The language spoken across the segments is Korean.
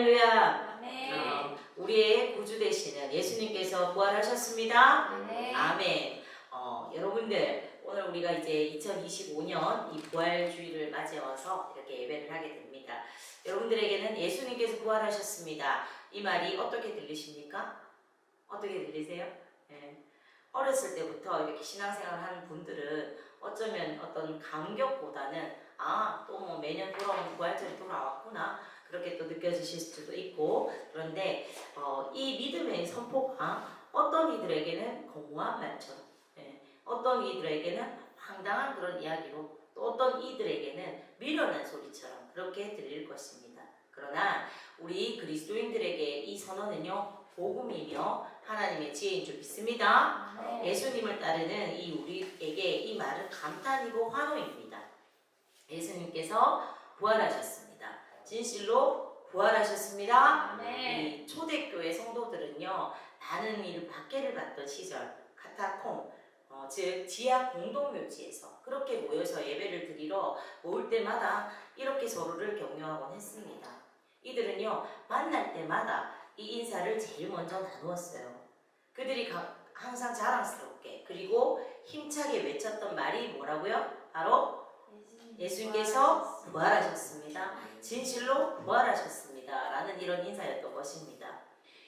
할렐루야. 아멘. 우리의 구주 되시는 예수님께서 부활하셨습니다. 아멘. 아멘. 여러분들 오늘 우리가 이제 2025년 이 부활주의를 맞이해서 이렇게 예배를 하게 됩니다. 여러분들에게는 예수님께서 부활하셨습니다. 이 말이 어떻게 들리십니까? 어떻게 들리세요? 네. 어렸을 때부터 이렇게 신앙생활을 하는 분들은 어쩌면 어떤 감격보다는 또 뭐 매년 돌아오는 부활절이 돌아왔구나 그렇게 또 느껴지실 수도 있고, 그런데 이 믿음의 선포가 어떤 이들에게는 거무한 말처럼, 어떤 이들에게는 황당한 그런 이야기로, 또 어떤 이들에게는 미련한 소리처럼 그렇게 들릴 것입니다. 그러나 우리 그리스도인들에게 이 선언은요, 복음이며 하나님의 지혜인 줄 믿습니다. 예수님을 따르는 이 우리에게 이 말은 감탄이고 환호입니다. 예수님께서 부활하셨습니다. 진실로 부활하셨습니다. 이 초대교회 성도들은요, 많은 일 박해를 받던 시절 카타콤, 즉 지하 공동묘지에서 그렇게 모여서 예배를 드리러 모을 때마다 이렇게 서로를 격려하곤 했습니다. 이들은요, 만날 때마다 이 인사를 제일 먼저 나누었어요. 그들이 항상 자랑스럽게 그리고 힘차게 외쳤던 말이 뭐라고요? 바로 예수님께서 부활하셨습니다. 진실로 부활하셨습니다. 라는 이런 인사였던 것입니다.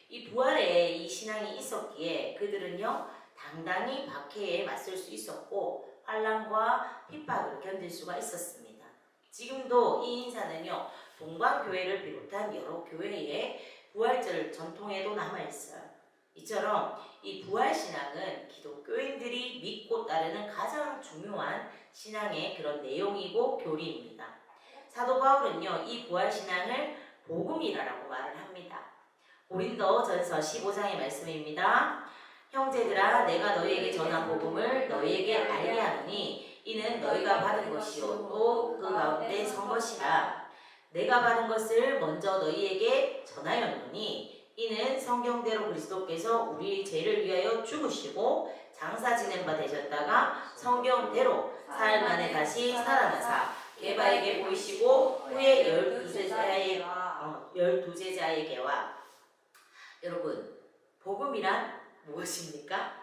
이 부활에 이 신앙이 있었기에 그들은요, 당당히 박해에 맞설 수 있었고 환난과 핍박을 견딜 수가 있었습니다. 지금도 이 인사는요, 동방교회를 비롯한 여러 교회의 부활절 전통에도 남아있어요. 이처럼 이 부활신앙은 기독교인들이 믿고 따르는 가장 중요한 신앙의 그런 내용이고 교리입니다. 사도 바울은요, 이 부활신앙을 복음이라고 말을 합니다. 고린도전서 15장의 말씀입니다. 형제들아, 내가 너희에게 전한 복음을 너희에게 알게 하노니 이는 너희가 받은 것이요 또 그 가운데 선 것이라. 내가 받은 것을 먼저 너희에게 전하였노니 이는 성경대로 그리스도께서 우리 죄를 위하여 죽으시고 장사 지낸 바 되셨다가 성경대로 사흘 만에 다시 살아나사 게바에게 보이시고 후에 12제자에게와. 여러분, 복음이란 무엇입니까?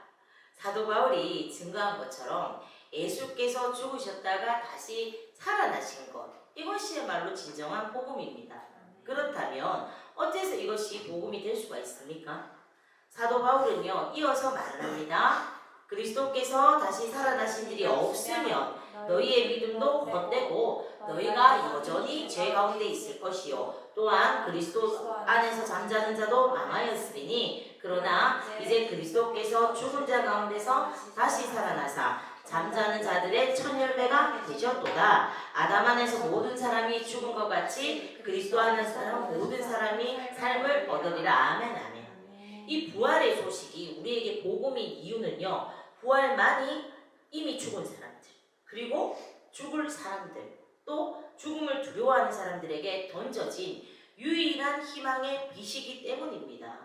사도 바울이 증거한 것처럼 예수께서 죽으셨다가 다시 살아나신 것, 이것이야말로 진정한 복음입니다. 그렇다면 어째서 이것이 복음이 될 수가 있습니까? 사도 바울은요, 이어서 말을 합니다. 그리스도께서 다시 살아나신 일이 없으면 너희의 믿음도 헛되고 너희가 여전히 죄 가운데 있을 것이요 또한 그리스도 안에서 잠자는 자도 망하였으리니 그러나 이제 그리스도께서 죽은 자 가운데서 다시 살아나사 잠자는 자들의 첫 열매가 되셨도다. 아담 안에서 모든 사람이 죽은 것 같이 그리스도 안에서 모든 사람이 삶을 얻으리라. 아멘. 아멘. 이 부활의 소식이 우리에게 복음인 이유는요, 부활만이 이미 죽은 사람들, 그리고 죽을 사람들, 또 죽음을 두려워하는 사람들에게 던져진 유일한 희망의 빛이기 때문입니다.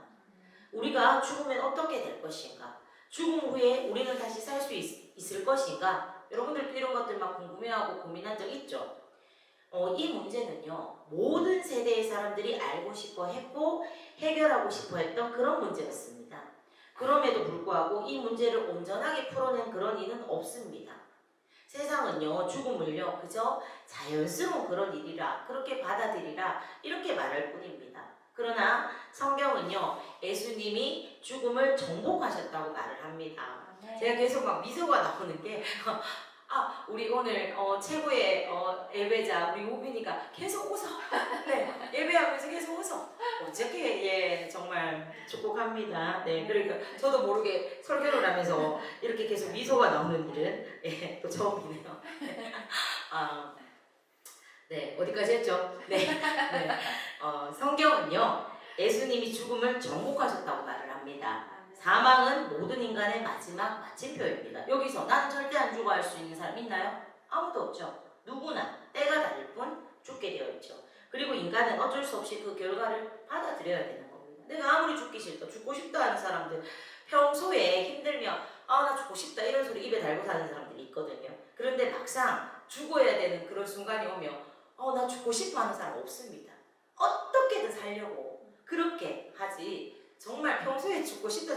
우리가 죽으면 어떻게 될 것인가? 죽음 후에 우리는 다시 살 수 있을 것인가? 여러분들도 이런 것들 막 궁금해하고 고민한 적 있죠? 이 문제는요, 모든 세대의 사람들이 알고 싶어 했고 해결하고 싶어 했던 그런 문제였습니다. 그럼에도 불구하고 이 문제를 온전하게 풀어낸 그런 이는 없습니다. 세상은요, 죽음을요, 그저 자연스러운 그런 일이라, 그렇게 받아들이라, 이렇게 말할 뿐입니다. 그러나 성경은요, 예수님이 죽음을 정복하셨다고 말을 합니다. 제가 계속 막 미소가 나오는 게 우리 오늘 최고의 예배자 우리 우빈이가 계속 웃어. 네, 예배하면서 계속 웃어. 어떻게 정말 축복합니다. 네, 그러니까 저도 모르게 설교를 하면서 이렇게 계속 미소가 나오는 일은 또 처음이네요. 네, 어디까지 했죠? 네. 성경은요, 예수님이 죽음을 정복하셨다고 말을 합니다. 사망은 모든 인간의 마지막 마침표입니다. 여기서 난 절대 안 죽어 할 수 있는 사람 있나요? 아무도 없죠. 누구나 때가 다를 뿐 죽게 되어 있죠. 그리고 인간은 어쩔 수 없이 그 결과를 받아들여야 되는 겁니다. 내가 아무리 죽기 싫다, 죽고 싶다 하는 사람들, 평소에 힘들면 나 죽고 싶다 이런 소리 입에 달고 사는 사람들이 있거든요. 그런데 막상 죽어야 되는 그런 순간이 오면 나 죽고 싶어 하는 사람 없습니다. 어떻게 어떻게든 살려고 그렇게 하지, 정말 평소에 죽고 싶다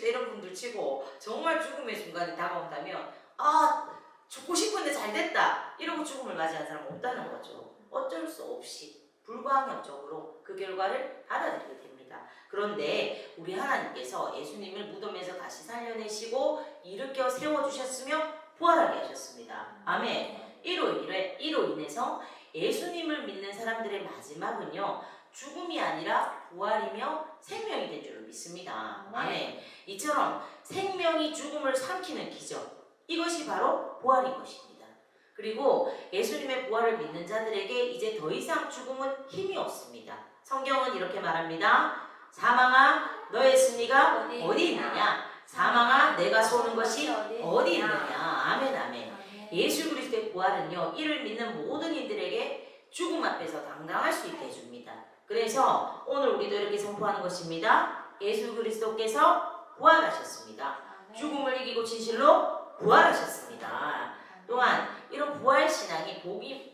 이런 분들 치고 정말 죽음의 순간이 다가온다면 죽고 싶은데 잘 됐다 이러고 죽음을 맞이한 사람은 없다는 거죠. 어쩔 수 없이 불가항력적으로 그 결과를 받아들이게 됩니다. 그런데 우리 하나님께서 예수님을 무덤에서 다시 살려내시고 일으켜 세워주셨으며 부활하게 하셨습니다. 아멘. 이로 인해서 예수님을 믿는 사람들의 마지막은요, 죽음이 아니라 부활이며 생명이 된 줄을 믿습니다. 아멘. 이처럼 생명이 죽음을 삼키는 기적, 이것이 바로 부활인 것입니다. 그리고 예수님의 부활을 믿는 자들에게 이제 더 이상 죽음은 힘이 없습니다. 성경은 이렇게 말합니다. 사망아, 너의 승리가 어디 있느냐? 사망아, 내가 쏘는 것이 어디 있느냐? 아멘, 아멘. 예수 그리스도의 부활은요, 이를 믿는 모든 이들에게 죽음 앞에서 당당할 수 있게 해줍니다. 그래서 오늘 우리도 이렇게 선포하는 것입니다. 예수 그리스도께서 부활하셨습니다. 죽음을 이기고 진실로 부활하셨습니다. 또한 이런 부활 신앙이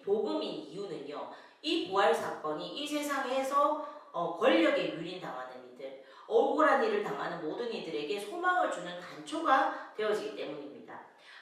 복음인 이유는요, 이 부활 사건이 이 세상에서 권력에 유린당하는 이들, 억울한 일을 당하는 모든 이들에게 소망을 주는 단초가 되어지기 때문입니다.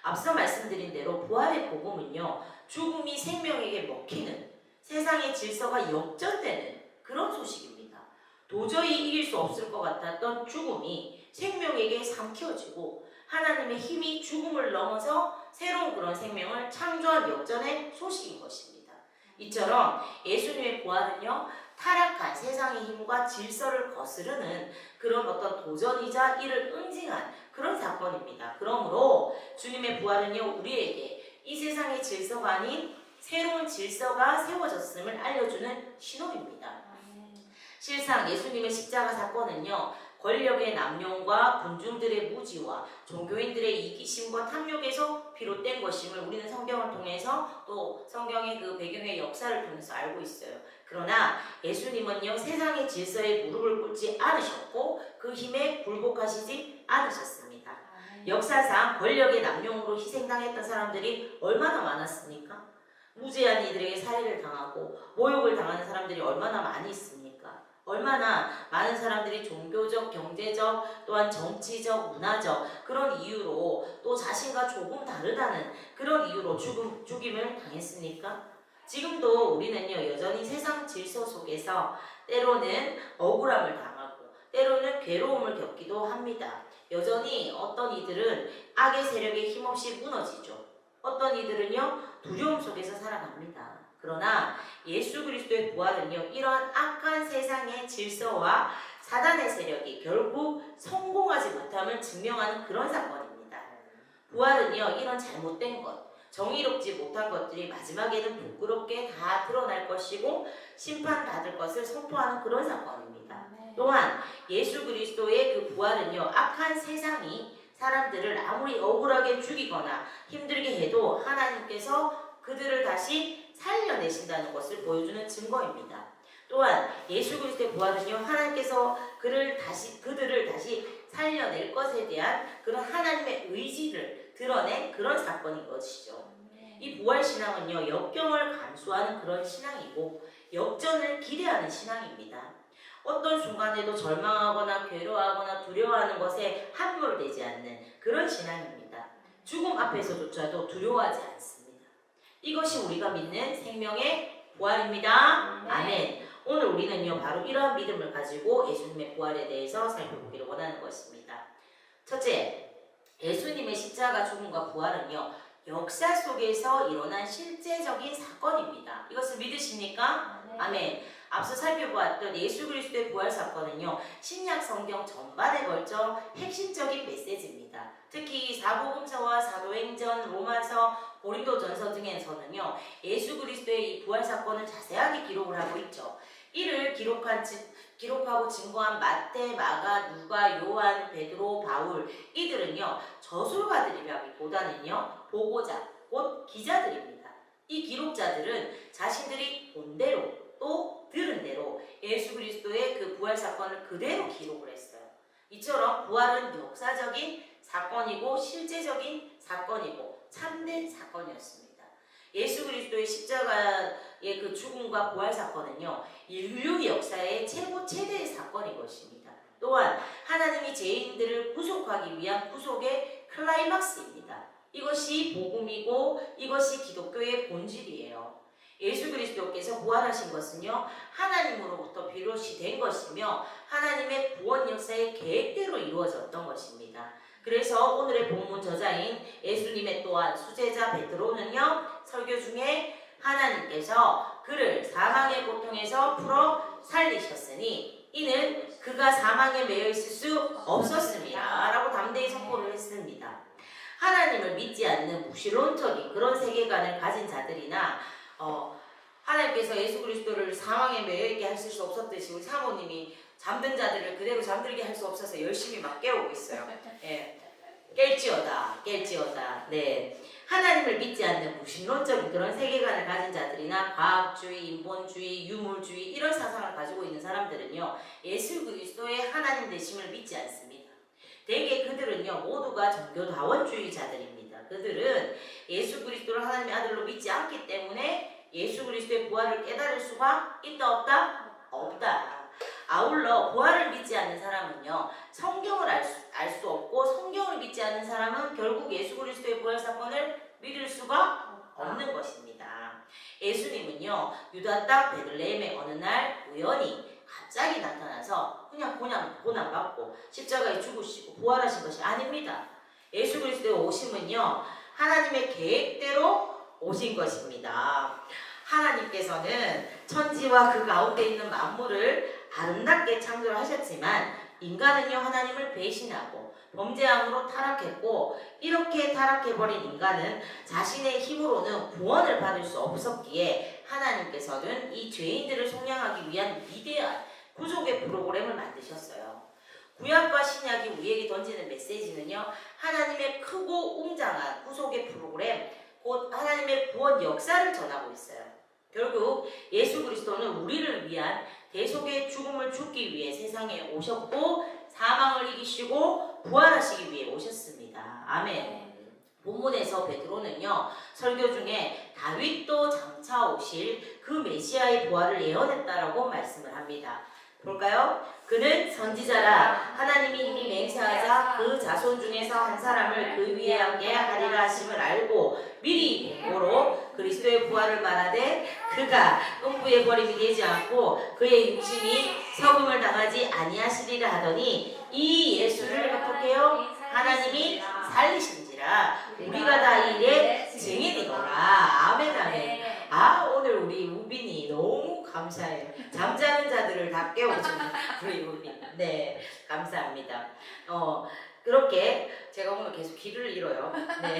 앞서 말씀드린 대로 부활의 복음은요, 죽음이 생명에게 먹히는, 세상의 질서가 역전되는 그런 소식입니다. 도저히 이길 수 없을 것 같았던 죽음이 생명에게 삼켜지고 하나님의 힘이 죽음을 넘어서 새로운 그런 생명을 창조한 역전의 소식인 것입니다. 이처럼 예수님의 부활은요, 타락한 세상의 힘과 질서를 거스르는 그런 어떤 도전이자 이를 응징한 그런 사건입니다. 그러므로 주님의 부활은요, 우리에게 이 세상의 질서가 아닌 새로운 질서가 세워졌음을 알려주는 신호입니다. 실상 예수님의 십자가 사건은요, 권력의 남용과 군중들의 무지와 종교인들의 이기심과 탐욕에서 비롯된 것임을 우리는 성경을 통해서 또 성경의 그 배경의 역사를 통해서 알고 있어요. 그러나 예수님은요, 세상의 질서에 무릎을 꿇지 않으셨고 그 힘에 굴복하시지 않으셨습니다. 역사상 권력의 남용으로 희생당했던 사람들이 얼마나 많았습니까? 무죄한 이들에게 살해를 당하고 모욕을 당하는 사람들이 얼마나 많이 있습니까? 얼마나 많은 사람들이 종교적, 경제적, 또한 정치적, 문화적 그런 이유로 또 자신과 조금 다르다는 그런 이유로 죽임을 당했습니까? 지금도 우리는요, 여전히 세상 질서 속에서 때로는 억울함을 당하고 때로는 괴로움을 겪기도 합니다. 여전히 어떤 이들은 악의 세력에 힘없이 무너지죠. 어떤 이들은요, 두려움 속에서 살아갑니다. 그러나 예수 그리스도의 부활은요, 이러한 악한 세상의 질서와 사단의 세력이 결국 성공하지 못함을 증명하는 그런 사건입니다. 부활은요, 이런 잘못된 것, 정의롭지 못한 것들이 마지막에는 부끄럽게 다 드러날 것이고 심판받을 것을 선포하는 그런 사건입니다. 또한 예수 그리스도의 그 부활은요, 악한 세상이 사람들을 아무리 억울하게 죽이거나 힘들게 해도 하나님께서 그들을 다시 살려내신다는 것을 보여주는 증거입니다. 또한 예수 그리스도의 부활은요, 하나님께서 그들을 다시 살려낼 것에 대한 그런 하나님의 의지를 드러낸 그런 사건인 것이죠. 이 부활 신앙은요, 역경을 감수하는 그런 신앙이고 역전을 기대하는 신앙입니다. 어떤 순간에도 절망하거나 괴로워하거나 두려워하는 것에 함몰되지 않는 그런 신앙입니다. 죽음 앞에서조차도 두려워하지 않습니다. 이것이 우리가 믿는 생명의 부활입니다. 아멘. 오늘 우리는요, 바로 이러한 믿음을 가지고 예수님의 부활에 대해서 살펴보기를 원하는 것입니다. 첫째, 예수님의 십자가 죽음과 부활은요, 역사 속에서 일어난 실제적인 사건입니다. 이것을 믿으십니까? 아멘. 앞서 살펴보았던 예수 그리스도의 부활 사건은요, 신약 성경 전반에 걸쳐 핵심적인 메시지입니다. 특히 사복음서와 사도행전, 로마서, 고린도전서 등에서는요, 예수 그리스도의 이 부활 사건을 자세하게 기록을 하고 있죠. 이를 기록하고 증거한 마태, 마가, 누가, 요한, 베드로, 바울, 이들은요, 저술가들이라기보다는요, 보고자, 곧 기자들입니다. 이 기록자들은 자신들이 본 대로 또 들은 대로 예수 그리스도의 그 부활 사건을 그대로 기록을 했어요. 이처럼 부활은 역사적인 사건이고 실제적인 사건이고 참된 사건이었습니다. 예수 그리스도의 십자가의 그 죽음과 부활 사건은요, 인류 역사의 최대의 사건인 것입니다. 또한 하나님이 죄인들을 구속하기 위한 구속의 클라이막스입니다. 이것이 복음이고 이것이 기독교의 본질이에요. 예수 그리스도께서 부활하신 것은요, 하나님으로부터 비롯이 된 것이며 하나님의 구원 역사의 계획대로 이루어졌던 것입니다. 그래서 오늘의 본문 저자인 예수님의 또한 수제자 베드로는요, 설교 중에 하나님께서 그를 사망의 고통에서 풀어 살리셨으니 이는 그가 사망에 매여 있을 수 없었습니다 라고 담대히 선포를 했습니다. 하나님을 믿지 않는 무신론적인 그런 세계관을 가진 자들이나 하나님께서 예수 그리스도를 사망에 매여 있게 하실 수 없었듯이 우리 사모님이 잠든 자들을 그대로 잠들게 할 수 없어서 열심히 막 깨우고 있어요. 예. 깰지어다. 네. 하나님을 믿지 않는 무신론적인 그런 세계관을 가진 자들이나 과학주의, 인본주의, 유물주의 이런 사상을 가지고 있는 사람들은요, 예수 그리스도의 하나님 되심을 믿지 않습니다. 대개 그들은요, 모두가 종교다원주의자들입니다. 그들은 예수 그리스도를 하나님의 아들로 믿지 않기 때문에 예수 그리스도의 부활을 깨달을 수가 있다 없다? 없다. 아울러 부활을 믿지 않는 사람은요, 성경을 알 수 없고 성경을 믿지 않는 사람은 결국 예수 그리스도의 부활 사건을 믿을 수가 없는 것입니다. 예수님은요, 유다 땅 베들레헴의 어느 날 우연히 갑자기 나타나서 그냥 고난받고 십자가에 죽으시고 부활하신 것이 아닙니다. 예수 그리스도의 오심은요, 하나님의 계획대로 오신 것입니다. 하나님께서는 천지와 그 가운데 있는 만물을 아름답게 창조를 하셨지만 인간은요, 하나님을 배신하고 범죄함으로 타락했고, 이렇게 타락해버린 인간은 자신의 힘으로는 구원을 받을 수 없었기에 하나님께서는 이 죄인들을 속량하기 위한 위대한 구속의 프로그램을 만드셨어요. 구약과 신약이 우리에게 던지는 메시지는요, 하나님의 크고 웅장한 구속의 프로그램, 곧 하나님의 구원 역사를 전하고 있어요. 결국 예수 그리스도는 우리를 위한 대속의 죽음을 죽기 위해 세상에 오셨고 사망을 이기시고 부활하시기 위해 오셨습니다. 아멘. 본문에서 베드로는요, 설교 중에 다윗도 장차 오실 그 메시아의 부활을 예언했다라고 말씀을 합니다. 볼까요? 그는 선지자라 하나님이 이미 맹세하자 그 자손 중에서 한 사람을 그 위에 함께 하리라 하심을 알고 미리 보로 그리스도의 부활을 말하되 그가 음부의 버림이 되지 않고 그의 육신이 석음을 당하지 아니하시리라 하더니 이 예수를 어떻게 해요? 하나님이 살리신지라 우리가 다 이 일의 증인이거라. 아멘 아멘. 오늘 우리 우빈이 너무 감사해요. 잠자는 자들을 다 깨워주는 우리 우빈. 네, 감사합니다. 그렇게 제가 오늘 계속 길을 잃어요. 네,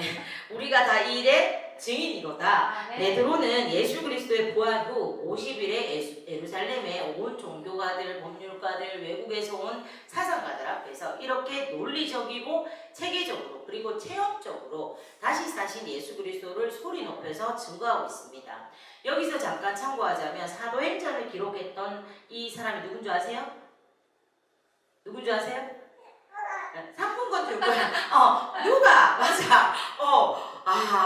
우리가 다 이 일의 증인이로다. 베드로는 예수 그리스도의 부활 후 50일에 예루살렘에 온 종교가들, 법률가들, 외국에서 온 사상가들 앞에서 이렇게 논리적이고 체계적으로 그리고 체험적으로 다시 사신 예수 그리스도를 소리 높여서 증거하고 있습니다. 여기서 잠깐 참고하자면 사도행전을 기록했던 이 사람이 누군지 아세요? 누군지 아세요? 상품권 줄 거야. 누가? 맞아.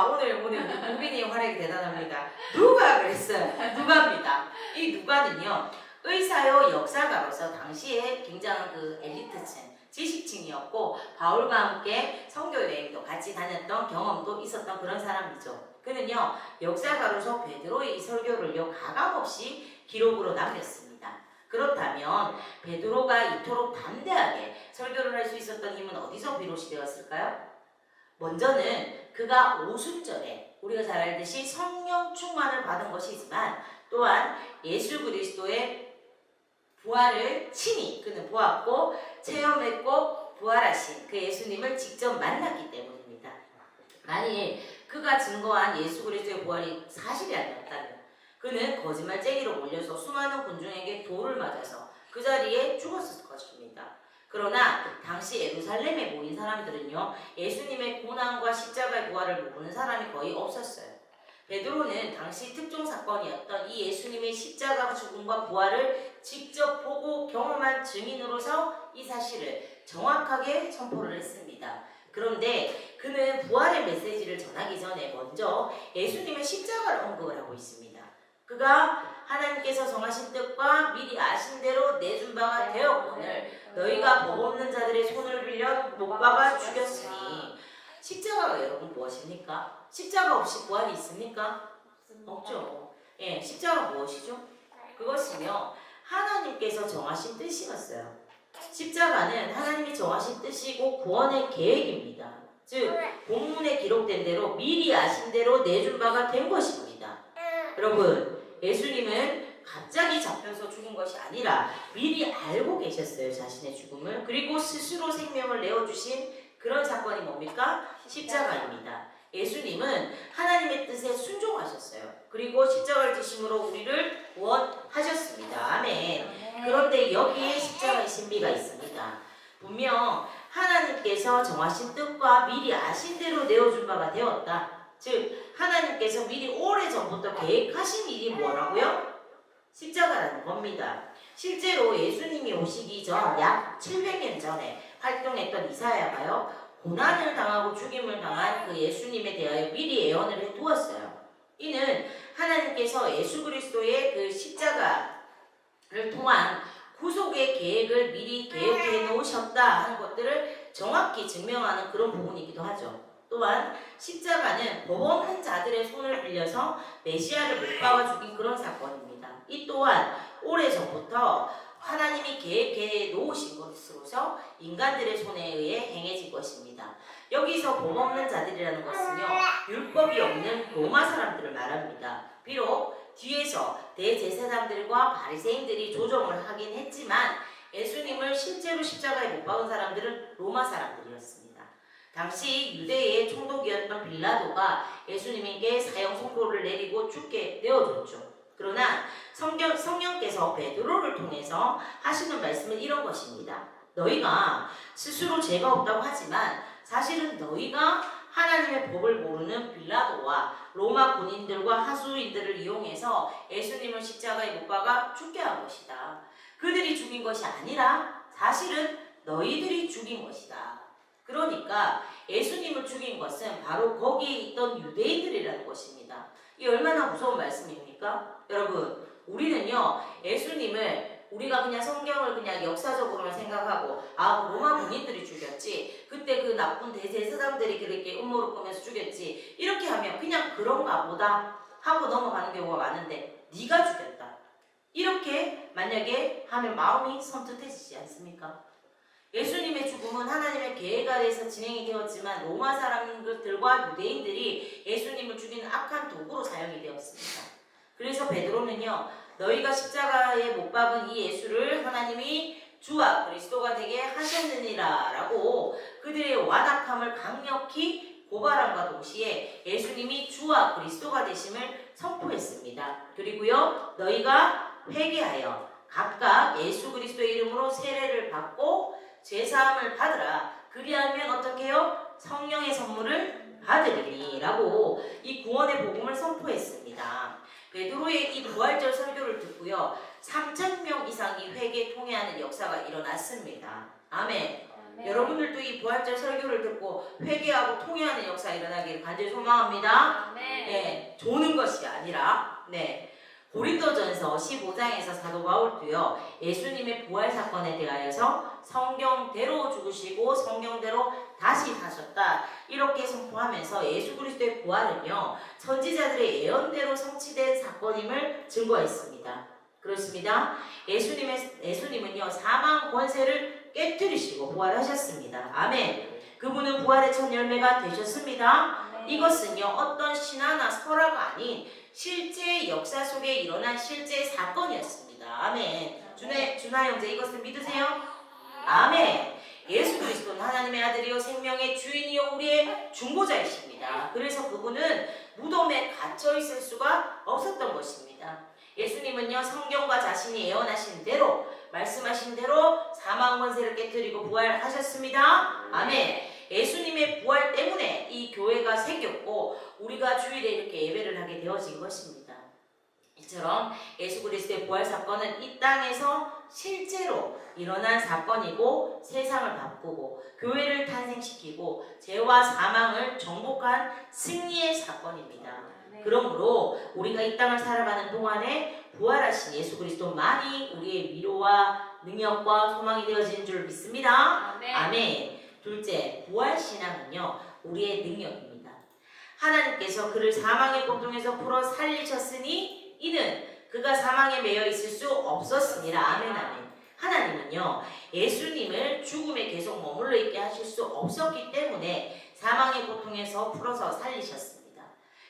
오늘 우빈이 활약이 대단합니다. 누가 그랬어요? 누가입니다. 이 누가는요, 의사요 역사가로서 당시에 굉장한 그 엘리트층, 지식층이었고 바울과 함께 선교 여행도 같이 다녔던 경험도 있었던 그런 사람이죠. 그는요, 역사가로서 베드로의 이 설교를요 가감없이 기록으로 남겼습니다. 그렇다면 베드로가 이토록 담대하게 설교를 할 수 있었던 힘은 어디서 비롯이 되었을까요? 먼저는 그가 오순절에 우리가 잘 알듯이 성령 충만을 받은 것이지만 또한 예수 그리스도의 부활을 친히 그는 보았고 체험했고 부활하신 그 예수님을 직접 만났기 때문입니다. 만일 그가 증거한 예수 그리스도의 부활이 사실이 아니었다면 그는 거짓말쟁이로 몰려서 수많은 군중에게 돌을 맞아서 그 자리에 죽었을 것입니다. 그러나 당시 예루살렘에 모인 사람들은요, 예수님의 고난과 십자가의 부활을 모르는 사람이 거의 없었어요. 베드로는 당시 특종 사건이었던 이 예수님의 십자가 죽음과 부활을 직접 보고 경험한 증인으로서 이 사실을 정확하게 선포를 했습니다. 그런데 그는 부활의 메시지를 전하기 전에 먼저 예수님의 십자가를 언급을 하고 있습니다. 그가 하나님께서 정하신 뜻과 미리 아신 대로 내준 바가 되었거늘 너희가 법 없는 자들의 손을 빌려 못 박아 죽였으니. 십자가가 여러분 무엇입니까? 십자가 없이 부활이 있습니까? 없죠. 예, 십자가 무엇이죠? 그것이며 하나님께서 정하신 뜻이었어요. 십자가는 하나님이 정하신 뜻이고 구원의 계획입니다. 즉 본문에 기록된 대로 미리 아신 대로 내준 바가 된 것입니다. 여러분, 예수님은 갑자기 잡혀서 죽은 것이 아니라 미리 알고 계셨어요. 자신의 죽음을. 그리고 스스로 생명을 내어주신 그런 사건이 뭡니까? 십자가입니다. 예수님은 하나님의 뜻에 순종하셨어요. 그리고 십자가를 지심으로 우리를 구원하셨습니다. 아멘. 그런데 여기에 십자가의 신비가 있습니다. 분명 하나님께서 정하신 뜻과 미리 아신 대로 내어준 바가 되었다. 즉 하나님께서 미리 오래전부터 계획하신 일이 뭐라고요? 십자가라는 겁니다. 실제로 예수님이 오시기 전 약 700년 전에 활동했던 이사야가요, 고난을 당하고 죽임을 당한 그 예수님에 대하여 미리 예언을 해두었어요. 이는 하나님께서 예수 그리스도의 그 십자가를 통한 구속의 계획을 미리 계획해 놓으셨다 하는 것들을 정확히 증명하는 그런 부분이기도 하죠. 또한 십자가는 법 없는 자들의 손을 빌려서 메시아를 못 박아 죽인 그런 사건입니다. 이 또한 오래전부터 하나님이 계획해 놓으신 것으로서 인간들의 손에 의해 행해진 것입니다. 여기서 법 없는 자들이라는 것은요, 율법이 없는 로마 사람들을 말합니다. 비록 뒤에서 대제사장들과 바리새인들이 조정을 하긴 했지만 예수님을 실제로 십자가에 못 박은 사람들은 로마 사람들이었습니다. 당시 유대의 총독이었던 빌라도가 예수님에게 사형 선고를 내리고 죽게 내어줬죠. 그러나 성령께서 베드로를 통해서 하시는 말씀은 이런 것입니다. 너희가 스스로 죄가 없다고 하지만 사실은 너희가 하나님의 법을 모르는 빌라도와 로마 군인들과 하수인들을 이용해서 예수님을 십자가에 못 박아 죽게 한 것이다. 그들이 죽인 것이 아니라 사실은 너희들이 죽인 것이다. 그러니까 예수님을 죽인 것은 바로 거기에 있던 유대인들이라는 것입니다. 이 얼마나 무서운 말씀입니까? 여러분, 우리는요, 예수님을 우리가 그냥 성경을 그냥 역사적으로만 생각하고 로마 군인들이 죽였지, 그때 그 나쁜 대제사장들이 그렇게 음모를 꾸며서 죽였지, 이렇게 하면 그냥 그런가 보다 하고 넘어가는 경우가 많은데, 네가 죽였다 이렇게 만약에 하면 마음이 선뜻해지지 않습니까? 예수님의 죽음은 하나님의 계획 아래에서 진행이 되었지만 로마 사람들과 유대인들이 예수님을 죽이는 악한 도구로 사용이 되었습니다. 그래서 베드로는요, 너희가 십자가에 못 박은 이 예수를 하나님이 주와 그리스도가 되게 하셨느니라 라고 그들의 완악함을 강력히 고발함과 동시에 예수님이 주와 그리스도가 되심을 선포했습니다. 그리고요, 너희가 회개하여 각각 예수 그리스도의 이름으로 세례를 받고 죄사함을 받으라. 그리하면 어떻게 해요? 성령의 선물을 받으리니 라고 이 구원의 복음을 선포했습니다. 베드로의 이 부활절 설교를 듣고요, 3,000명 이상이 회개에 통회하는 역사가 일어났습니다. 아멘. 여러분들도 이 부활절 설교를 듣고 회개하고 통회하는 역사가 일어나기를 간절히 소망합니다. 네, 조는 것이 아니라. 네. 고린도전서 15장에서 사도 바울도요, 예수님의 부활 사건에 대하여서 성경대로 죽으시고 성경대로 다시 사셨다 이렇게 선포하면서 예수 그리스도의 부활은요, 선지자들의 예언대로 성취된 사건임을 증거했습니다. 그렇습니다. 예수님은요, 사망 권세를 깨뜨리시고 부활하셨습니다. 아멘. 그분은 부활의 첫 열매가 되셨습니다. 이것은요, 어떤 신화나 설화가 아닌 실제 역사 속에 일어난 실제 사건이었습니다. 아멘. 준하 형제, 이것을 믿으세요? 아멘. 예수 그리스도는 하나님의 아들이요 생명의 주인이요 우리의 중보자이십니다. 그래서 그분은 무덤에 갇혀 있을 수가 없었던 것입니다. 예수님은요, 성경과 자신이 예언하신 대로, 말씀하신 대로 사망 권세를 깨뜨리고 부활하셨습니다. 아멘. 예수님의 부활 때문에 이 교회가 생겼고 우리가 주일에 이렇게 예배를 하게 되어진 것입니다. 이처럼 예수 그리스도의 부활 사건은 이 땅에서 실제로 일어난 사건이고 세상을 바꾸고 교회를 탄생시키고 죄와 사망을 정복한 승리의 사건입니다. 그러므로 우리가 이 땅을 살아가는 동안에 부활하신 예수 그리스도만이 우리의 위로와 능력과 소망이 되어지는 줄 믿습니다. 아멘. 둘째, 부활신앙은요, 우리의 능력입니다. 하나님께서 그를 사망의 고통에서 풀어 살리셨으니 이는 그가 사망에 매여 있을 수 없었습니다. 아멘, 아멘. 하나님은요, 예수님을 죽음에 계속 머물러 있게 하실 수 없었기 때문에 사망의 고통에서 풀어서 살리셨습니다.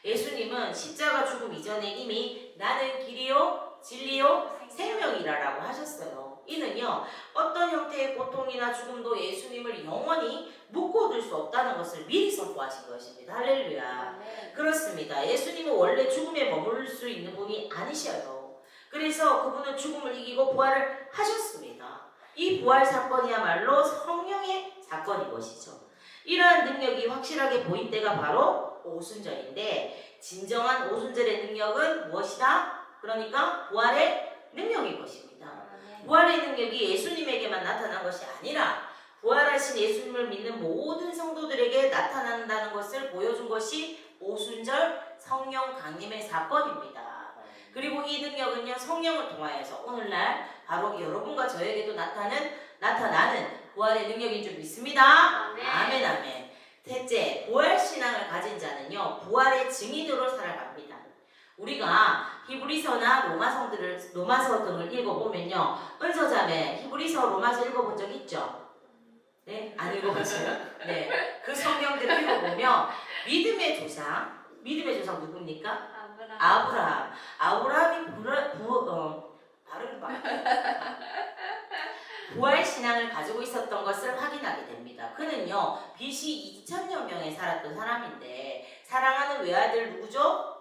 예수님은 십자가 죽음 이전에 이미 나는 길이요 진리요 생명이라고 하셨어요. 이는요, 어떤 형태의 고통이나 죽음도 예수님을 영원히 묶어둘 수 없다는 것을 미리 선포하신 것입니다. 할렐루야. 그렇습니다. 예수님은 원래 죽음에 머물 수 있는 분이 아니셔요. 그래서 그분은 죽음을 이기고 부활을 하셨습니다. 이 부활 사건이야말로 성령의 사건인 것이죠. 이러한 능력이 확실하게 보인 때가 바로 오순절인데, 진정한 오순절의 능력은 무엇이다? 그러니까 부활의 능력인 것입니다. 부활의 능력이 예수님에게만 나타난 것이 아니라 부활하신 예수님을 믿는 모든 성도들에게 나타난다는 것을 보여준 것이 오순절 성령 강림의 사건입니다. 그리고 이 능력은요, 성령을 통하여서 오늘날 바로 여러분과 저에게도 나타나는 부활의 능력인 줄 믿습니다. 아멘, 아멘. 셋째, 부활신앙을 가진 자는요, 부활의 증인으로 살아갑니다. 우리가 히브리서나 로마서 등을 읽어보면요, 은서자매 히브리서 로마서 읽어본 적 있죠? 네? 안 읽어보세요? 네. 그 성경들을 읽어보면 믿음의 조상 누굽니까? 아브라함이 부활 신앙을 가지고 있었던 것을 확인하게 됩니다. 그는요, BC 2000년경에 살았던 사람인데, 사랑하는 외아들 누구죠?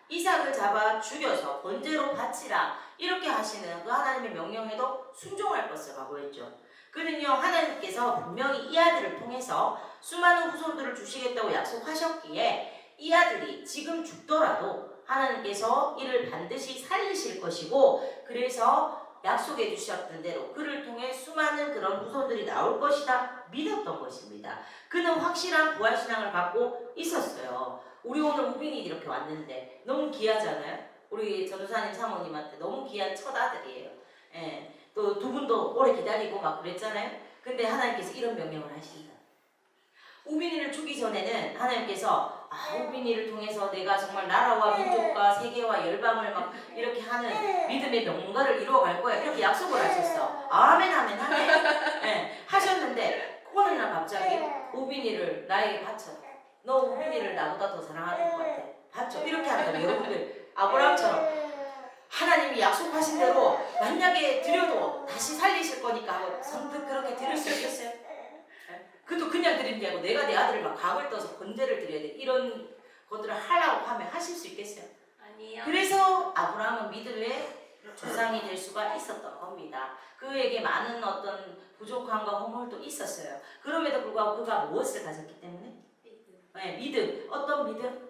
이삭을 잡아 죽여서 번제로 바치라 이렇게 하시는 그 하나님의 명령에도 순종할 것을 각오했죠. 그는요, 하나님께서 분명히 이 아들을 통해서 수많은 후손들을 주시겠다고 약속하셨기에 이 아들이 지금 죽더라도 하나님께서 이를 반드시 살리실 것이고, 그래서 약속해 주셨던 대로 그를 통해 수많은 그런 후손들이 나올 것이다 믿었던 것입니다. 그는 확실한 부활신앙을 갖고 있었어요. 우리 오늘 우빈이 이렇게 왔는데 너무 귀하잖아요. 우리 전도사님 사모님한테 너무 귀한 첫 아들이에요. 예. 또 두 분도 오래 기다리고 막 그랬잖아요. 근데 하나님께서 이런 명령을 하신다. 우빈이를 주기 전에는 하나님께서 우빈이를 통해서 내가 정말 나라와 민족과 세계와 열방을 막 이렇게 하는 믿음의 명문가를 이루어갈 거야 이렇게 약속을 하셨어. 아멘 아멘 아멘. 예. 하셨는데 어느 날 갑자기 우빈이를 나에게 바쳐라. 너 우빈이를 나보다 더 사랑하는 것 같아. 바쳐. 이렇게 한다면 여러분들 아브라함처럼 하나님이 약속하신 대로 만약에 드려도 다시 살리실 거니까 하고 선뜻 그렇게 드릴 수 있겠어요? 그것도 그냥 드리는 게 아니고 내가 내 아들을 막 각을 떠서 번제를 드려야 돼. 이런 것들을 하려고 하면 하실 수 있겠어요? 아니요. 그래서 아브라함은 믿음의 조상이 될 수가 있었던 겁니다. 그에게 많은 어떤 부족함과 허물도 있었어요. 그럼에도 불구하고 그가 무엇을 가졌기 때문에? 네, 믿음. 어떤 믿음?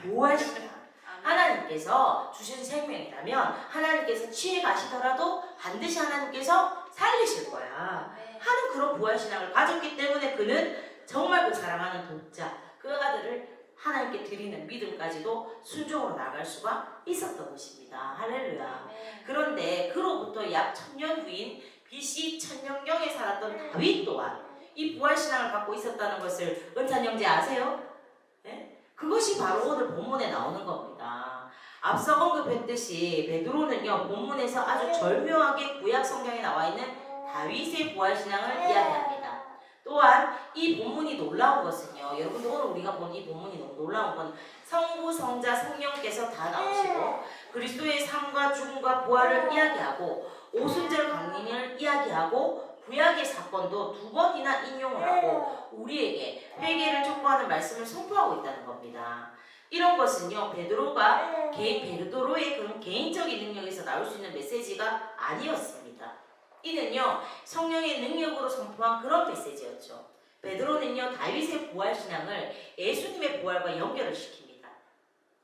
부활신앙. 하나님께서 주신 생명이라면 하나님께서 취해 가시더라도 반드시 하나님께서 살리실 거야 하는 그런 부활신앙을 가졌기 때문에 그는 정말 그 사랑하는 독자 그 아들을 하나님께 드리는 믿음까지도 순종으로 나갈 수가 있었던 것입니다. 할렐루야. 그런데 그로부터 약 1000년 후인 BC 1000년경에 살았던 다윗 또한 이 부활신앙을 갖고 있었다는 것을 은찬 형제 아세요? 네? 그것이 바로 오늘 본문에 나오는 겁니다. 앞서 언급했듯이 베드로는요, 본문에서 아주 절묘하게 구약 성경에 나와 있는 다윗의 부활신앙을 이야기합니다. 또한 이 본문이 놀라운 것은요, 여러분들 오늘 우리가 본 이 본문이 너무 놀라운 건 성부, 성자, 성령께서 다 나오시고 그리스도의 삶과 죽음과 부활을 이야기하고 오순절 강림을 이야기하고 구약의 사건도 2번이나 인용을 하고 우리에게 회개를 촉구하는 말씀을 선포하고 있다는 겁니다. 이런 것은요, 베드로의 그런 개인적인 능력에서 나올 수 있는 메시지가 아니었습니다. 이는요, 성령의 능력으로 선포한 그런 메시지였죠. 베드로는요, 다윗의 부활신앙을 예수님의 부활과 연결을 시킵니다.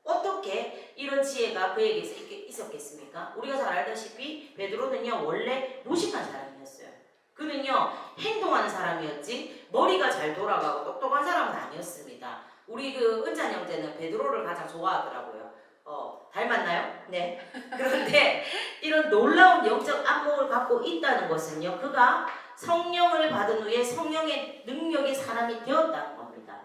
어떻게 이런 지혜가 그에게 있었겠습니까? 우리가 잘 알다시피 베드로는요, 원래 무식한 사람이었어요. 그는요, 행동하는 사람이었지 머리가 잘 돌아가고 똑똑한 사람은 아니었습니다. 우리 그 은찬 형제는 베드로를 가장 좋아하더라고요. 닮았나요? 네. 그런데 이런 놀라운 영적 안목을 갖고 있다는 것은요, 그가 성령을 받은 후에 성령의 능력의 사람이 되었다는 겁니다.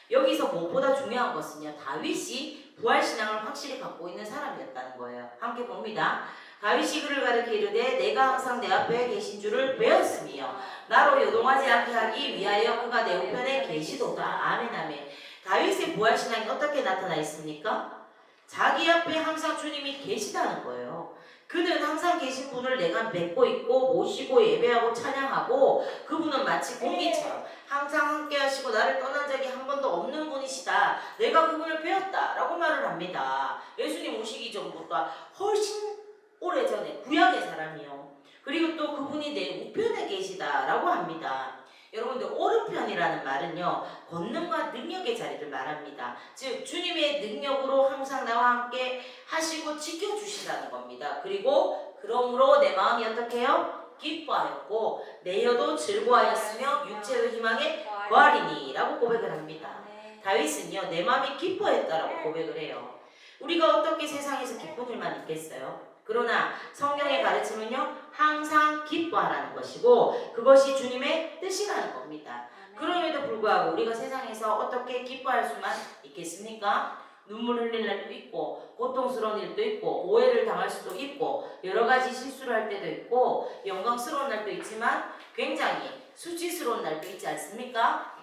여기서 무엇보다 중요한 것은요, 다윗이 부활신앙을 확실히 갖고 있는 사람이었다는 거예요. 함께 봅니다. 다윗이 그를 가르쳐 이르되 내가 항상 내 앞에 계신 줄을 배웠으며 나로 요동하지 않게 하기 위하여 그가 내 우편에 계시도다. 아멘 아멘. 다윗의 부활신앙이 어떻게 나타나 있습니까? 자기 앞에 항상 주님이 계시다는 거예요. 그는 항상 계신 분을 내가 맺고 있고 모시고 예배하고 찬양하고 그분은 마치 공기처럼 항상 함께 하시고 나를 떠난 적이 한 번도 없는 분이시다. 내가 그분을 배웠다 라고 말을 합니다. 예수님 오시기 전보다 훨씬 오래전에 구약의 사람이요. 그리고 또 그분이 내 우편에 계시다라고 합니다. 여러분들 오른편이라는 말은요, 권능과 능력의 자리를 말합니다. 즉 주님의 능력으로 항상 나와 함께 하시고 지켜주시다는 겁니다. 그리고 그러므로 내 마음이 어떻게 해요? 기뻐하였고 내 혀도 즐거워하였으며 육체의 희망에 거하리니 라고 고백을 합니다. 다윗은요, 내 마음이 기뻐했다라고 고백을 해요. 우리가 어떻게 세상에서 기쁜 일만 있겠어요? 그러나 성령의 가르침은요, 항상 기뻐하라는 것이고 그것이 주님의 뜻이라는 겁니다. 그럼에도 불구하고 우리가 세상에서 어떻게 기뻐할 수만 있겠습니까? 눈물 흘릴 날도 있고 고통스러운 일도 있고 오해를 당할 수도 있고 여러 가지 실수를 할 때도 있고 영광스러운 날도 있지만 굉장히 수치스러운 날도 있지 않습니까?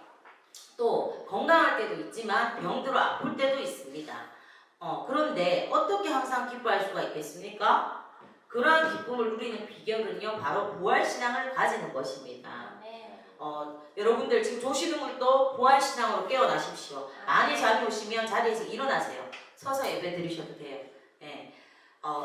또 건강할 때도 있지만 병들어 아플 때도 있습니다. 그런데 어떻게 항상 기뻐할 수가 있겠습니까? 그러한 기쁨을 누리는 비결은요, 바로 부활신앙을 가지는 것입니다. 여러분들 지금 조시는 분도 부활신앙으로 깨어나십시오. 많이 잠이 오시면 자리에서 일어나세요. 서서 예배 드리셔도 돼요. 네.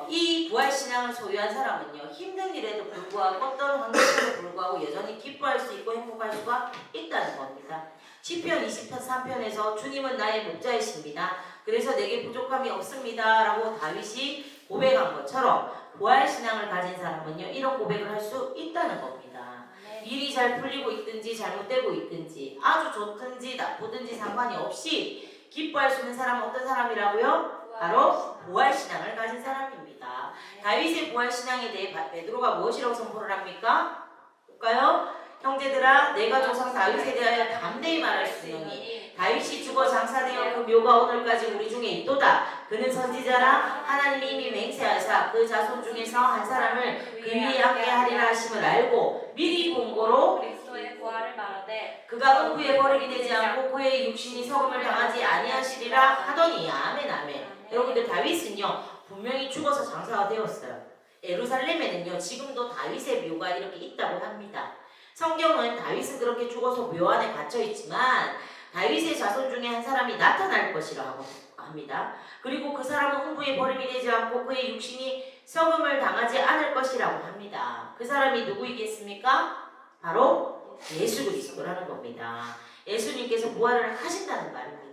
이 부활신앙을 소유한 사람은요, 힘든 일에도 불구하고 어떤 환경에도 불구하고 여전히 기뻐할 수 있고 행복할 수가 있다는 겁니다. 시편 23편에서 주님은 나의 목자이십니다. 그래서 내게 부족함이 없습니다 라고 다윗이 고백한 것처럼 부활신앙을 가진 사람은요, 이런 고백을 할 수 있다는 겁니다. 일이 잘 풀리고 있든지 잘못되고 있든지 아주 좋든지 나쁘든지 상관이 없이 기뻐할 수 있는 사람은 어떤 사람이라고요? 바로 부활신앙을 가진 사람입니다. 다윗의 부활신앙에 대해 베드로가 무엇이라고 선포를 합니까? 볼까요? 형제들아, 내가 조상 다윗에 대하여 담대히 말할 수 있으니 다윗이 죽어 장사되어 그 묘가 오늘까지 우리 중에 있도다. 그는 선지자라 하나님이 이미 맹세하사 그 자손 중에서 한 사람을 그 위에 앉게 하리라 하심을 알고 미리 본고로 그리스도의 부활을 말하되 그가 후에 버리게 되지 않고 그의 육신이 석음을 당하지 아니하시리라 하더니. 아멘 아멘. 여러분들 다윗은요, 분명히 죽어서 장사가 되었어요. 예루살렘에는요, 지금도 다윗의 묘가 이렇게 있다고 합니다. 성경은 다윗은 그렇게 죽어서 묘 안에 갇혀 있지만 다윗의 자손 중에 한 사람이 나타날 것이라고 합니다. 그리고 그 사람은 흥부에 버림이 되지 않고 그의 육신이 썩음을 당하지 않을 것이라고 합니다. 그 사람이 누구이겠습니까? 바로 예수 그리스도라는 겁니다. 예수님께서 부활을 하신다는 말입니다.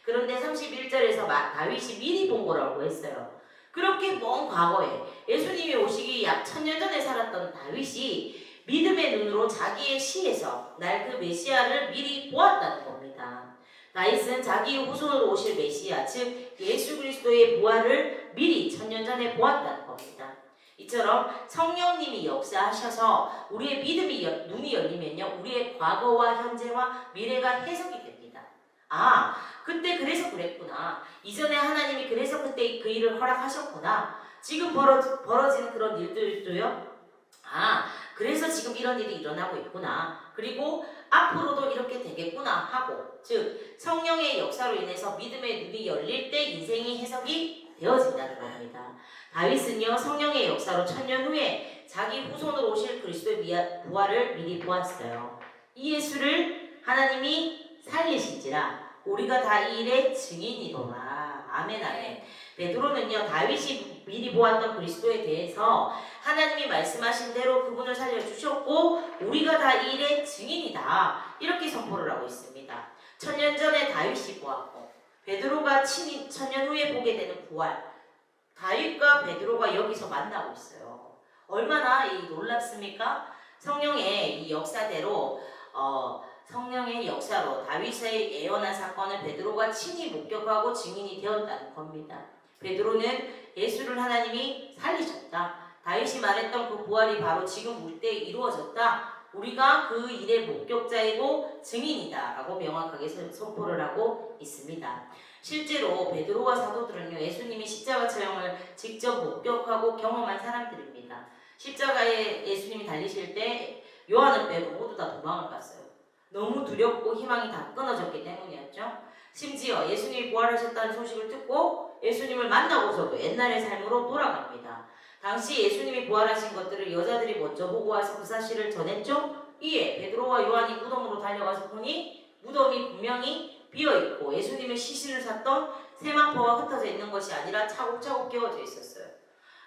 그런데 31절에서 다윗이 미리 본 거라고 했어요. 그렇게 먼 과거에 예수님이 오시기 약 1000년 전에 살았던 다윗이 믿음의 눈으로 자기의 시에서 날 그 메시아를 미리 보았다는 겁니다. 다윗은 자기 후손으로 오실 메시아, 즉 예수 그리스도의 부활을 미리 1000년 전에 보았다는 겁니다. 이처럼 성령님이 역사하셔서 우리의 믿음이 눈이 열리면요, 우리의 과거와 현재와 미래가 해석이 됩니다. 아, 그때 그래서 그랬구나. 이전에 하나님이 그래서 그때 그 일을 허락하셨구나. 지금 벌어지는 그런 일들도요, 그래서 지금 이런 일이 일어나고 있구나. 그리고 앞으로도 이렇게 되겠구나 하고, 즉 성령의 역사로 인해서 믿음의 눈이 열릴 때 인생이 해석이 되어진다는 겁니다. 다윗은요, 성령의 역사로 1000년 후에 자기 후손으로 오실 그리스도의 부활을 미리 보았어요. 이 예수를 하나님이 살리신지라 우리가 다 이 일의 증인이로라. 아멘 아멘. 베드로는요, 다윗이 미리 보았던 그리스도에 대해서 하나님이 말씀하신 대로 그분을 살려주셨고 우리가 다 이 일의 증인이다, 이렇게 선포를 하고 있습니다. 1000년 전에 다윗이 보았고 베드로가 1000년 후에 보게 되는 부활, 다윗과 베드로가 여기서 만나고 있어요. 얼마나 놀랍습니까? 성령의 이 역사대로 성령의 역사로 다윗의 예언한 사건을 베드로가 친히 목격하고 증인이 되었다는 겁니다. 베드로는 예수를 하나님이 살리셨다. 다윗이 말했던 그 부활이 바로 지금 울 때 이루어졌다. 우리가 그 일의 목격자이고 증인이다 라고 명확하게 선포를 하고 있습니다. 실제로 베드로와 사도들은요, 예수님이 십자가 처형을 직접 목격하고 경험한 사람들입니다. 십자가에 예수님이 달리실 때 요한은 빼고 모두 다 도망을 갔어요. 너무 두렵고 희망이 다 끊어졌기 때문이었죠. 심지어 예수님이 부활하셨다는 소식을 듣고 예수님을 만나고서도 옛날의 삶으로 돌아갑니다. 당시 예수님이 부활하신 것들을 여자들이 먼저 보고 와서 그 사실을 전했죠. 이에 베드로와 요한이 무덤으로 달려가서 보니 무덤이 분명히 비어있고 예수님의 시신을 샀던 세마포가 흩어져 있는 것이 아니라 차곡차곡 끼워져 있었어요.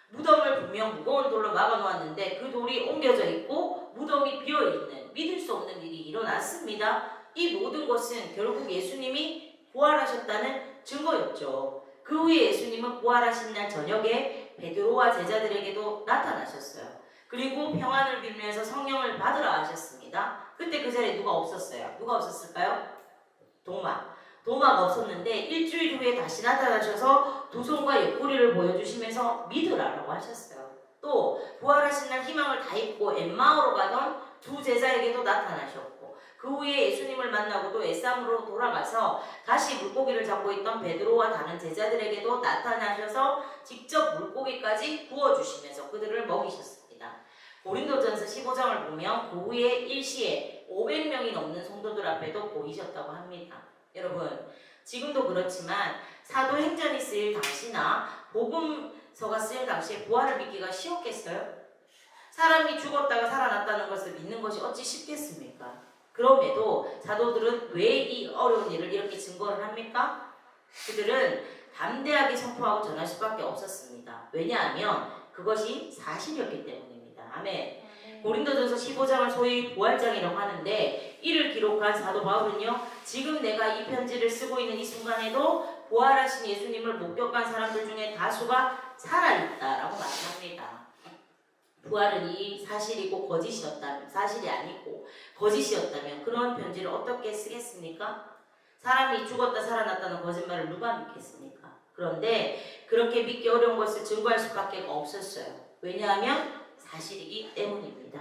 무덤을 분명 무거운 돌로 막아놓았는데 그 돌이 옮겨져 있고 무덤이 비어있는 믿을 수 없는 일이 일어났습니다. 이 모든 것은 결국 예수님이 부활하셨다는 증거였죠. 그 후에 예수님은 부활하신 날 저녁에 베드로와 제자들에게도 나타나셨어요. 그리고 평안을 빌면서 성령을 받으라 하셨습니다. 그때 그 자리에 누가 없었어요? 누가 없었을까요? 도마가 없었는데 일주일 후에 다시 나타나셔서 두 손과 옆구리를 보여주시면서 믿으라라고 하셨어요. 또 부활하신 날 희망을 다 잊고 엠마오로 가던 두 제자에게도 나타나셨고 그 후에 예수님을 만나고도 에쌈으로 돌아가서 다시 물고기를 잡고 있던 베드로와 다른 제자들에게도 나타나셔서 직접 물고기까지 구워주시면서 그들을 먹이셨습니다. 고린도전서 15장을 보면 그 후에 일시에 500명이 넘는 성도들 앞에도 보이셨다고 합니다. 여러분, 지금도 그렇지만 사도행전이 쓰일 당시나 복음서가 쓰일 당시에 부활을 믿기가 쉬웠겠어요? 사람이 죽었다가 살아났다는 것을 믿는 것이 어찌 쉽겠습니까? 그럼에도 사도들은 왜 이 어려운 일을 이렇게 증거를 합니까? 그들은 담대하게 선포하고 전할 수밖에 없었습니다. 왜냐하면 그것이 사실이었기 때문입니다. 아멘. 고린도전서 15장을 소위 부활장이라고 하는데 이를 기록한 사도 바울은요, 지금 내가 이 편지를 쓰고 있는 이 순간에도 부활하신 예수님을 목격한 사람들 중에 다수가 살아있다라고 말합니다. 부활은 이 사실이고 거짓이었다면, 사실이 아니고 거짓이었다면 그런 편지를 어떻게 쓰겠습니까? 사람이 죽었다 살아났다는 거짓말을 누가 믿겠습니까? 그런데 그렇게 믿기 어려운 것을 증거할 수밖에 없었어요. 왜냐하면 사실이기 때문입니다.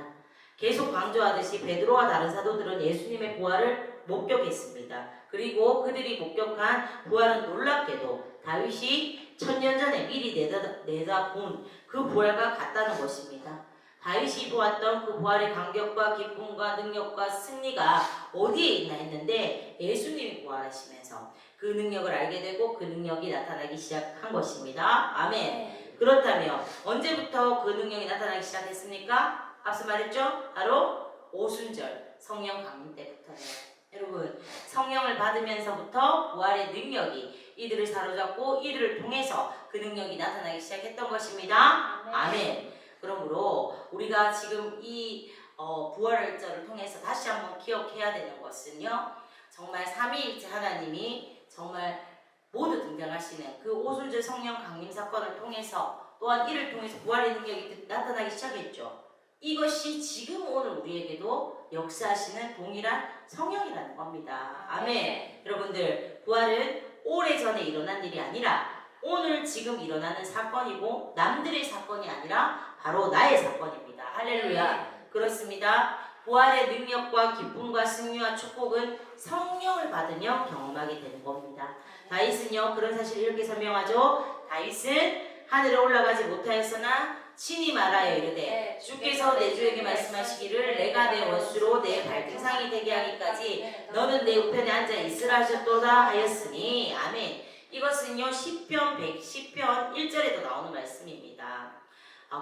계속 강조하듯이 베드로와 다른 사도들은 예수님의 부활을 목격했습니다. 그리고 그들이 목격한 부활은 놀랍게도 다윗이 1000년 전에 미리 내다본 그 부활과 같다는 것입니다. 다윗이 보았던 그 부활의 감격과 기쁨과 능력과 승리가 어디에 있나 했는데 예수님이 부활하시면서 그 능력을 알게 되고 그 능력이 나타나기 시작한 것입니다. 아멘. 그렇다면 언제부터 그 능력이 나타나기 시작했습니까? 앞서 말했죠? 바로 오순절 성령 강림 때부터예요. 여러분, 성령을 받으면서부터 부활의 능력이 이들을 사로잡고 이들을 통해서 그 능력이 나타나기 시작했던 것입니다. 아멘. 그러므로 우리가 지금 이 부활절을 통해서 다시 한번 기억해야 되는 것은요, 정말 삼위일체 하나님이 정말 모두 등장하시는 그 오순절 성령 강림 사건을 통해서 또한 이를 통해서 부활의 능력이 나타나기 시작했죠. 이것이 지금 오늘 우리에게도 역사하시는 동일한 성령이라는 겁니다. 아멘. 여러분들, 부활은 오래전에 일어난 일이 아니라 오늘 지금 일어나는 사건이고 남들의 사건이 아니라 바로 나의 사건입니다. 할렐루야. 그렇습니다. 부활의 능력과 기쁨과 승리와 축복은 성령을 받으며 경험하게 되는 겁니다. 다윗은요, 그런 사실을 이렇게 설명하죠. 다윗은 하늘에 올라가지 못하였으나 친히 말하여 이르되 주께서 내 주에게 말씀하시기를 내가 내 원수로 내 발등상이 되게 하기까지 너는 내 우편에 앉아 있으라 하셨도다 하였으니. 아멘. 이것은요, 시편 110편 1절에도 나오는 말씀입니다.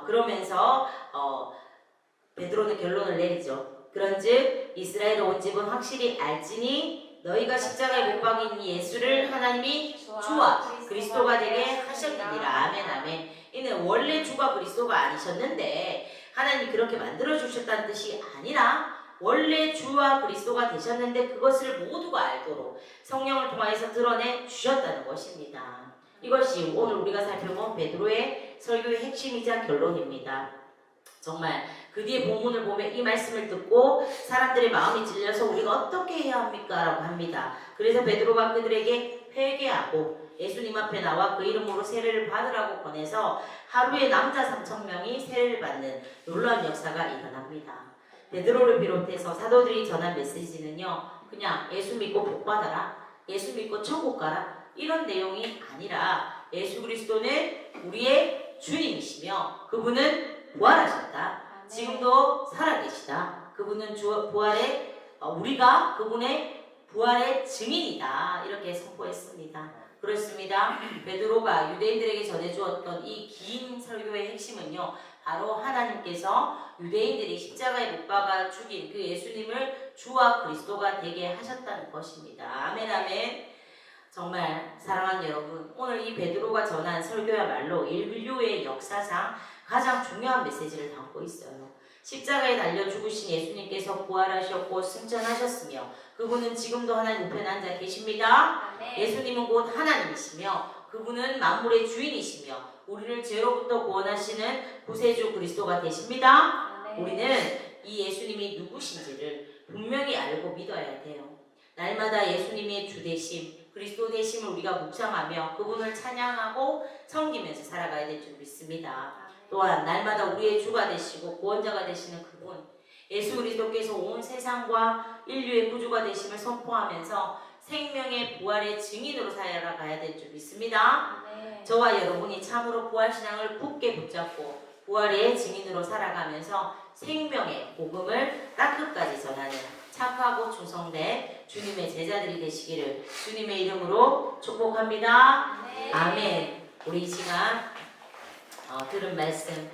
그러면서 베드로는 결론을 내리죠. 그런즉 이스라엘 온 집은 확실히 알지니 너희가 십자가에 못 박인 예수를 하나님이 주와 그리스도가 되게 하셨느니라. 아멘. 아멘. 이는 원래 주가 그리스도가 아니셨는데 하나님이 그렇게 만들어 주셨다는 뜻이 아니라 원래 주와 그리스도가 되셨는데 그것을 모두가 알도록 성령을 통하여서 드러내 주셨다는 것입니다. 이것이 오늘 우리가 살펴본 베드로의 설교의 핵심이자 결론입니다. 정말 그 뒤에 본문을 보면 이 말씀을 듣고 사람들의 마음이 찔려서 우리가 어떻게 해야 합니까? 라고 합니다. 그래서 베드로가 그들에게 회개하고 예수님 앞에 나와 그 이름으로 세례를 받으라고 권해서 하루에 남자 3,000명이 세례를 받는 놀라운 역사가 일어납니다. 베드로를 비롯해서 사도들이 전한 메시지는요, 그냥 예수 믿고 복 받아라, 예수 믿고 천국 가라, 이런 내용이 아니라 예수 그리스도는 우리의 주님이시며 그분은 부활하셨다. 지금도 살아계시다. 그분은 부활의 우리가 그분의 부활의 증인이다. 이렇게 선포했습니다. 그렇습니다. 베드로가 유대인들에게 전해주었던 이 긴 설교의 핵심은요, 바로 하나님께서 유대인들이 십자가에 못 박아 죽인 그 예수님을 주와 그리스도가 되게 하셨다는 것입니다. 아멘 아멘. 정말 사랑하는 여러분, 오늘 이 베드로가 전한 설교야말로 인류의 역사상 가장 중요한 메시지를 담고 있어요. 십자가에 달려 죽으신 예수님께서 부활하셨고 승천하셨으며 그분은 지금도 하나님 우편에 앉아 계십니다. 예수님은 곧 하나님이시며 그분은 만물의 주인이시며 우리를 죄로부터 구원하시는 구세주 그리스도가 되십니다. 우리는 이 예수님이 누구신지를 분명히 알고 믿어야 돼요. 날마다 예수님의 주 되심, 그리스도 되심을 우리가 묵상하며 그분을 찬양하고 섬기면서 살아가야 될 줄 믿습니다. 또한 날마다 우리의 주가 되시고 구원자가 되시는 그분, 예수 그리스도께서 온 세상과 인류의 구주가 되심을 선포하면서 생명의 부활의 증인으로 살아가야 될 줄 믿습니다. 저와 여러분이 참으로 부활신앙을 굳게 붙잡고 부활의 증인으로 살아가면서 생명의 복음을 땅끝까지 전하는 착하고 충성된 주님의 제자들이 되시기를 주님의 이름으로 축복합니다. 아멘. 우리 이 시간 들은 말씀